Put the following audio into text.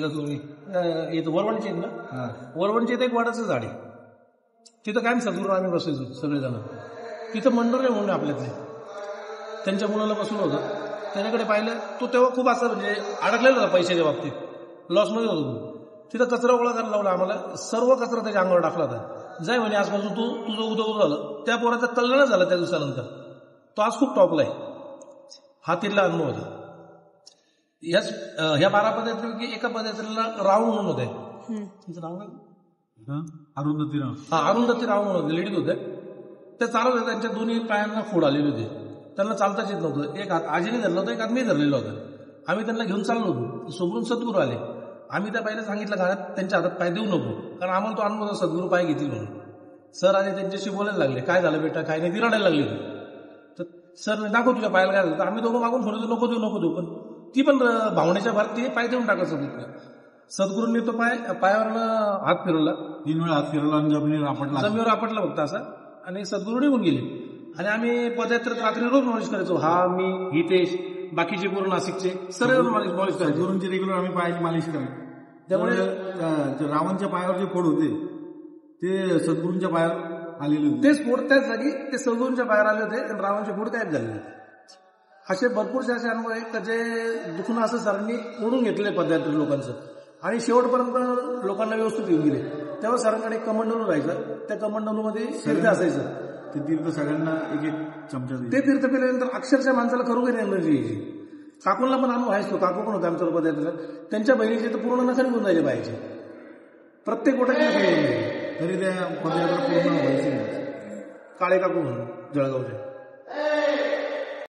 तुम्ही इथं वरवणचे आहेत ना, वरवणचे इथं एक वडाचं झाड आहे. तिथं काय सद्गुरू आम्ही बसायचो सगळेजण. तिथं मंडळ आहे म्हणून आपल्यातले, त्यांच्या मुलाला बसवलं होतं. त्याच्याकडे पाहिलं, तो तेव्हा खूप असं म्हणजे अडकलेला होता पैशाच्या बाबतीत, लॉसमध्ये होतो तो. तिथं कचरा गोळा करायला लावला आम्हाला, सर्व कचरा त्याच्या अंगावर टाकला होता. जाय म्हणे आजपासून तू तुझं उदं झालं. त्या पोराचा कल्याण झाला त्या दिवसानंतर. तो आज खूप टॉपला आहे. हा तिथला अनुभव होता. ह्या 12 पदयात्रेपैकी एका पदयात्रेला राव म्हणून होते. तुमचं नाव काय? अरुंधती राव. अरुंधती राव म्हणून होते, लेडीज होते. ते चालत होते, त्यांच्या दोन्ही पायांना फोड आलेले होते. त्यांना चालताच येत नव्हतं. एक हात आजीने धरलं होतं, एक हात मी धरलेलं होतं. आम्ही त्यांना घेऊन चाललो होतो. समोरून सद्गुरू आले. आम्ही त्या पायला सांगितलं का त्यांच्या हातात पाय देऊ नको, कारण आम्हाला तो अनुभव सद्गुरू पाय घेतील म्हणून. सर आले, त्यांच्याशी बोलायला लागले, काय झालं बेटा, काय नाही, ती रडायला लागली. तर सर दाखव तुझ्या पायाला काय झालं. आम्ही दोघं मागून फोन नको देऊ, पण ती पण भावनेच्या भरात तिने पाय देऊन टाका. सद्गुरूंनी तो पायावरनं हात फिरवला, 3 वेळा हात फिरवला आणि जमिनीवर आपटला फक्त असा, आणि सद्गुरू निघून गेले. आणि आम्ही पदयात्रेत रात्री रोज मॉलिश करायचो. हा, मी, हितेश, बाकीचे पूर्ण नाशिकचे सर्व मॉलिश करायचो. सद्गुरूंची रेग्युलर आम्ही पायाची मालिश करायचो. त्यामुळे रावणच्या पायावर जे फोड होते ते सद्गुरूंच्या पायावर आलेले होते. तेच फोड त्याच जागी ते सद्गुरूंच्या बाहेर आले होते आणि रावणचे फोड गायब झाले होते. असे भरपूरसे असे अनुभव आहेत का जे दुखणं असं सरांनी ओढून घेतले पदयात्रे लोकांचं, आणि शेवटपर्यंत लोकांना व्यवस्थित घेऊन गेले. तेव्हा सरांकडे एक कमंडलू राहायचं, त्या कमंडलूमध्ये तीर्थ असायचं. ते तीर्थ सगळ्यांना एक चमचा. ते तीर्थ पिल्यानंतर अक्षरशः माणसाला खरोखर एनर्जी यायची. काकूंना पण अनुभव आहेच. तो काकू पण होता आमच्या पदयात्रेला. त्यांच्या बहिणीचे तर पूर्ण नखरे घेऊन जायचे बाहेरचे, प्रत्येक गोट्याची नखरे घेऊन जायचे. तरी त्या पदयात्रा पूर्ण व्हायची. काळे काकू म्हणून जळगावचे.